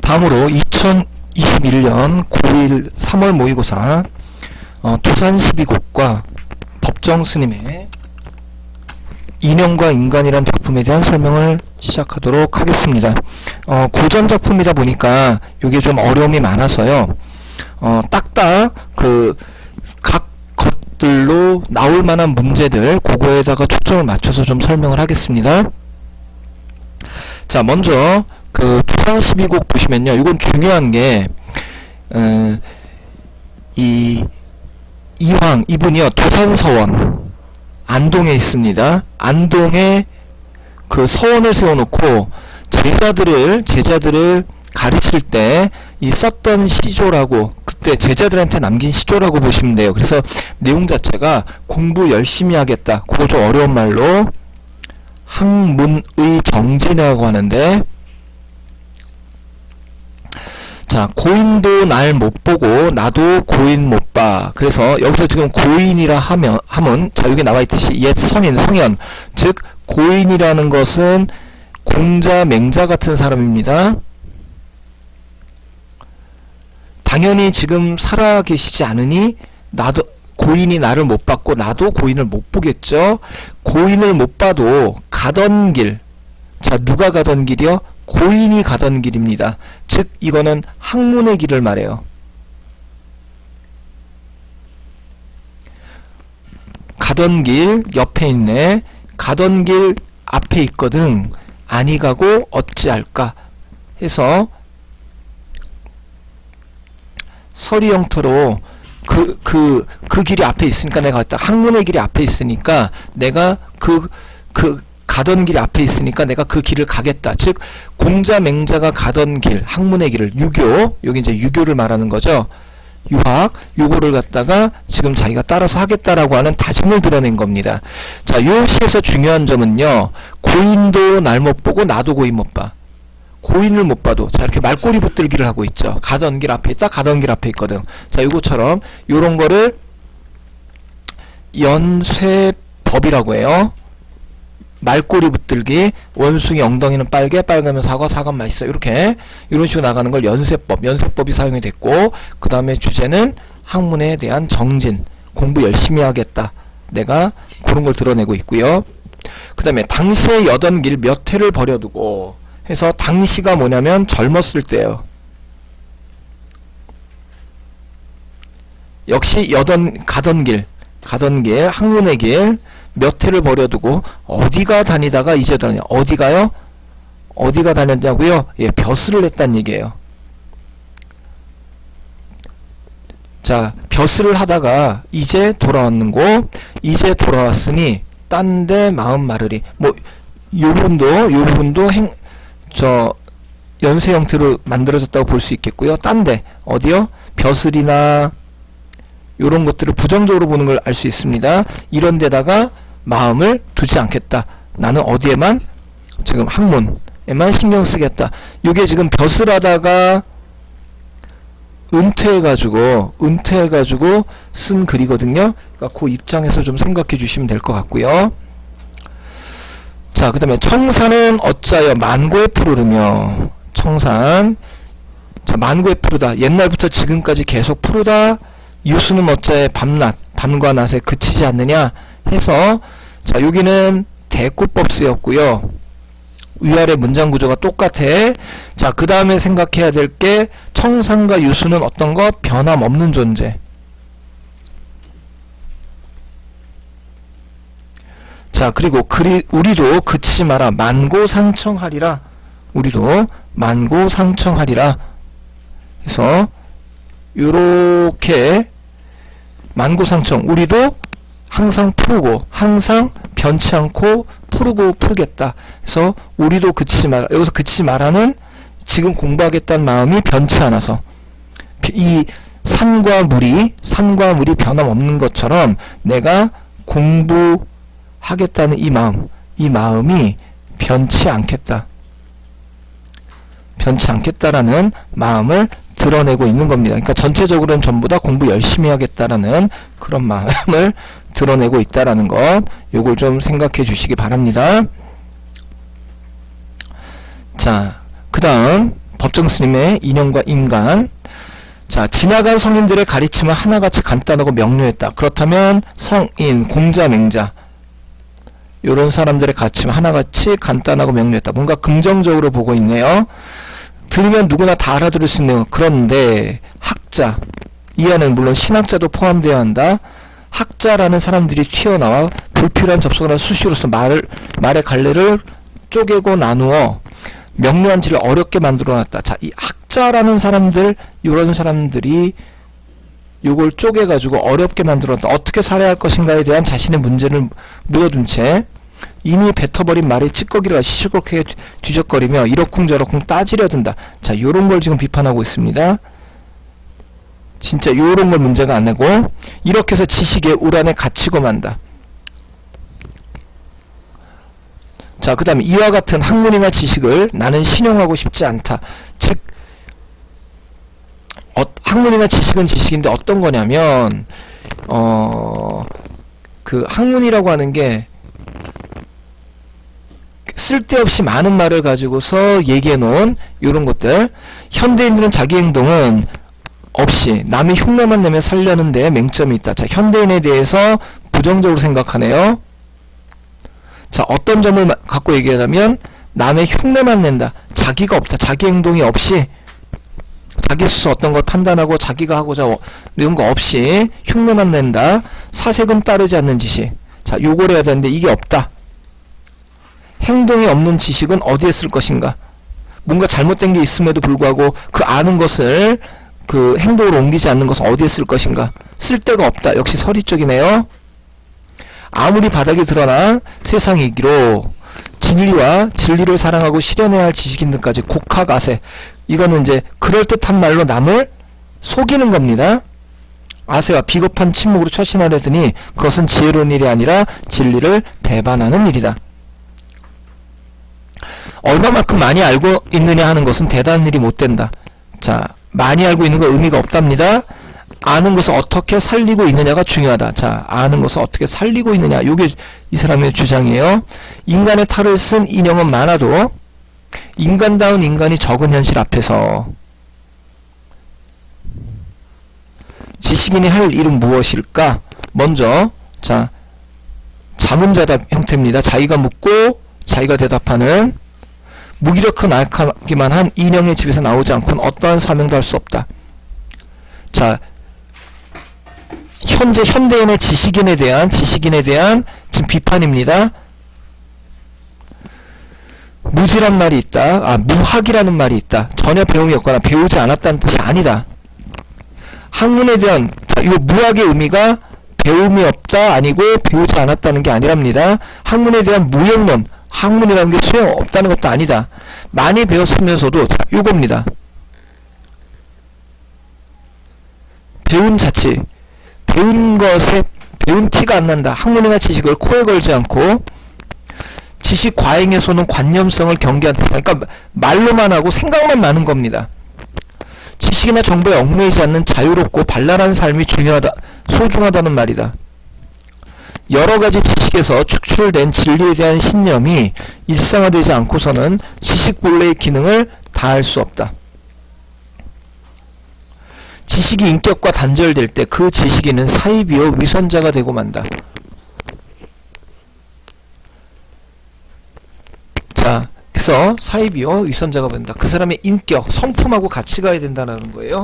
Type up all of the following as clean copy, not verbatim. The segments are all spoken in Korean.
다음으로 2021년 고1 3월 모의고사 도산 12곡과 법정 스님의 인형과 인간이란 작품에 대한 설명을 시작하도록 하겠습니다. 고전 작품이다 보니까 이게 좀 어려움이 많아서요. 딱딱 각 것들로 나올 만한 문제들 그거에다가 초점을 맞춰서 좀 설명을 하겠습니다. 자, 먼저 도산 12곡 보시면요. 이건 중요한 게 이황 이분이요. 도산서원 안동에 있습니다. 안동에 서원을 세워놓고 제자들을 가르칠 때 썼던 시조라고, 그때 제자들한테 남긴 시조라고 보시면 돼요. 그래서 내용 자체가 공부 열심히 하겠다. 그거 좀 어려운 말로 학문의 정진이라고 하는데, 자, 고인도 날 못 보고 나도 고인 못 봐. 그래서 여기서 지금 고인이라 함은 자, 여기 나와 있듯이 옛 성인, 성현, 즉 고인이라는 것은 공자, 맹자 같은 사람입니다. 당연히 지금 살아계시지 않으니 나도 고인이 나를 못 봤고 나도 고인을 못 보겠죠. 고인을 못 봐도 가던 길, 자, 누가 가던 길이요? 고인이 가던 길입니다. 즉 이거는 학문의 길을 말해요. 가던 길 옆에 있네. 가던 길 앞에 있거든. 아니 가고 어찌할까 해서 서리 형태로 그 길이 앞에 있으니까 내가 갔다. 학문의 길이 앞에 있으니까 내가 가던 길이 앞에 있으니까 내가 그 길을 가겠다. 즉 공자, 맹자가 가던 길, 학문의 길을, 유교, 여기 이제 유교를 말하는 거죠. 유학, 요거를 갖다가 지금 자기가 따라서 하겠다라고 하는 다짐을 드러낸 겁니다. 자, 요 시에서 중요한 점은요. 고인도 날 못 보고 나도 고인 못 봐. 고인을 못 봐도, 자, 이렇게 말꼬리 붙들기를 하고 있죠. 가던 길 앞에 있다, 가던 길 앞에 있거든. 자, 요거처럼 요런 거를 연쇄법이라고 해요. 말꼬리 붙들기, 원숭이 엉덩이는 빨개, 빨가면 사과, 사과는 맛있어. 이렇게 이런 식으로 나가는 걸 연쇄법이 사용이 됐고, 그 다음에 주제는 학문에 대한 정진, 공부 열심히 하겠다. 내가 그런 걸 드러내고 있고요. 그 다음에 당시에 여던 길 몇 해를 버려두고 해서 당시가 뭐냐면 젊었을 때예요. 역시 가던 길, 학문의 길 몇 해를 버려두고 어디가 다니다가 이제 다니냐. 어디가요? 어디가 다녔냐고요? 예, 벼슬을 했단 얘기예요. 자, 벼슬을 하다가 이제 돌아왔는고, 이제 돌아왔으니 딴 데 마음 마르리. 뭐 요 부분도 연쇄 형태로 만들어졌다고 볼 수 있겠고요. 딴 데 어디요? 벼슬이나 요런 것들을 부정적으로 보는 걸 알 수 있습니다. 이런 데다가 마음을 두지 않겠다. 나는 어디에만, 지금 학문에만 신경 쓰겠다. 요게 지금 벼슬하다가 은퇴해가지고 쓴 글이거든요. 그러니까 그 입장에서 좀 생각해 주시면 될 것 같고요. 자, 그 다음에 청산은 어짜여 만고에 푸르르며. 청산, 자, 만고에 푸르다. 옛날부터 지금까지 계속 푸르다. 유수는 어짜에 밤과 낮에 그치지 않느냐 해서, 자, 여기는 대꾸법 쓰였고요. 위아래 문장 구조가 똑같아. 자, 그 다음에 생각해야 될 게 청산과 유수는 어떤 거? 변함없는 존재. 자, 그리고 우리도 그치지 마라. 만고상청하리라. 우리도 만고상청하리라. 그래서 요렇게 만고상청, 우리도 항상 푸르고, 항상 변치 않고 푸르겠다. 그래서 우리도 그치지 마라. 여기서 그치지 마라는 지금 공부하겠다는 마음이 변치 않아서, 이 산과 물이 변함없는 것처럼 내가 공부하겠다는 이 마음이 변치 않겠다라는 마음을 드러내고 있는 겁니다. 그러니까 전체적으로는 전부 다 공부 열심히 하겠다라는 그런 마음을 드러내고 있다라는 것, 요걸 좀 생각해 주시기 바랍니다. 자, 그 다음 법정 스님의 인형과 인간. 자, 지나간 성인들의 가르침을 하나같이 간단하고 명료했다. 그렇다면 성인, 공자, 맹자 요런 사람들의 가르침을 하나같이 간단하고 명료했다. 뭔가 긍정적으로 보고 있네요. 들으면 누구나 다 알아들을 수 있는. 그런데 학자, 이 안에는 물론 신학자도 포함되어야 한다. 학자라는 사람들이 튀어나와 불필요한 접속이나 수시로서 말의 갈래를 쪼개고 나누어 명료한 질을 어렵게 만들어놨다. 자, 이 학자라는 사람들, 이런 사람들이 요걸 쪼개가지고 어렵게 만들어놨다. 어떻게 살아야 할 것인가에 대한 자신의 문제를 묻어둔 채 이미 뱉어버린 말에 찌꺼기를 시시콜콜하게 뒤적거리며 이러쿵저러쿵 따지려 든다. 자, 요런 걸 지금 비판하고 있습니다. 진짜 요런 걸 문제가 안 내고 이렇게 해서 지식의 우란에 갇히고 만다. 자, 그 다음에 이와 같은 학문이나 지식을 나는 신용하고 싶지 않다. 즉 학문이나 지식은 지식인데 어떤 거냐면 그 학문이라고 하는 게 쓸데없이 많은 말을 가지고서 얘기해 놓은 요런 것들. 현대인들은 자기 행동은 없이 남이 흉내만 내며 살려는 데 맹점이 있다. 자, 현대인에 대해서 부정적으로 생각하네요. 자, 어떤 점을 갖고 얘기하자면 남의 흉내만 낸다. 자기가 없다. 자기 행동이 없이 자기 스스로 어떤 걸 판단하고 자기가 하고자 이런 거 없이 흉내만 낸다. 사색은 따르지 않는 지식. 자, 요걸 해야 되는데 이게 없다. 행동이 없는 지식은 어디에 쓸 것인가? 뭔가 잘못된 게 있음에도 불구하고 그 아는 것을 그 행동으로 옮기지 않는 것은 어디에 쓸 것인가? 쓸 데가 없다. 역시 서리 쪽이네요. 아무리 바닥이 드러나 세상이기로 진리와 진리를 사랑하고 실현해야 할 지식인들까지 곡하가세. 이거는 이제 그럴듯한 말로 남을 속이는 겁니다. 아세와 비겁한 침묵으로 처신하려더니 그것은 지혜로운 일이 아니라 진리를 배반하는 일이다. 얼마만큼 많이 알고 있느냐 하는 것은 대단한 일이 못 된다. 자, 많이 알고 있는 거 의미가 없답니다. 아는 것을 어떻게 살리고 있느냐가 중요하다. 자, 아는 것을 어떻게 살리고 있느냐. 이게 이 사람의 주장이에요. 인간의 탈을 쓴 인형은 많아도 인간다운 인간이 적은 현실 앞에서 지식인이 할 일은 무엇일까? 먼저 자, 자문자답 형태입니다. 자기가 묻고 자기가 대답하는. 무기력한 나약하기만 한 인형의 집에서 나오지 않고는 어떠한 사명도 할 수 없다. 자, 현재 현대인의 지식인에 대한 지금 비판입니다. 무지란 말이 있다. 무학이라는 말이 있다. 전혀 배움이 없거나 배우지 않았다는 뜻이 아니다. 학문에 대한 이 무학의 의미가 배움이 없다 아니고 배우지 않았다는 게 아니랍니다. 학문에 대한 무용론, 학문이라는 게 소용없다는 것도 아니다. 많이 배웠으면서도 요겁니다. 배운 자치, 배운 것에 배운 티가 안 난다. 학문이나 지식을 코에 걸지 않고 지식 과잉에서는 관념성을 경계한다. 그러니까 말로만 하고 생각만 많은 겁니다. 지식이나 정보에 얽매이지 않는 자유롭고 발랄한 삶이 소중하다는 말이다. 여러가지 지식에서 축출된 진리에 대한 신념이 일상화되지 않고서는 지식 본래의 기능을 다할 수 없다. 지식이 인격과 단절될 때 그 지식인은 사입이요 위선자가 되고 만다. 자, 그래서 사입이요 위선자가 된다. 그 사람의 인격, 성품하고 같이 가야 된다는 거예요.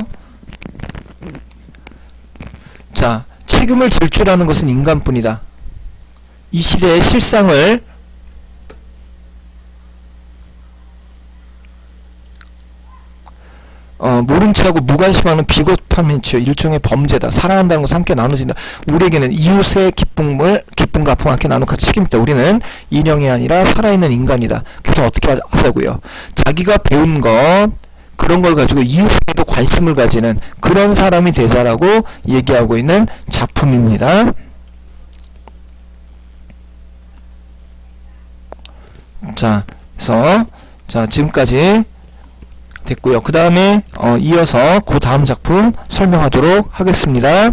자, 책임을 질 줄 아는 것은 인간뿐이다. 이 시대의 실상을 모른 체하고 무관심하는 비겁함이 일종의 범죄다. 사랑한다는 것을 함께 나눠진다. 우리에게는 이웃의 기쁨과 아픔을 함께 나누고 책임있다. 우리는 인형이 아니라 살아있는 인간이다. 그래서 어떻게 하자고요? 자기가 배운 것 그런 걸 가지고 이웃에도 관심을 가지는 그런 사람이 되자라고 얘기하고 있는 작품입니다. 자, 그래서 자 지금까지 됐고요. 그 다음에 이어서 그 다음 작품 설명하도록 하겠습니다.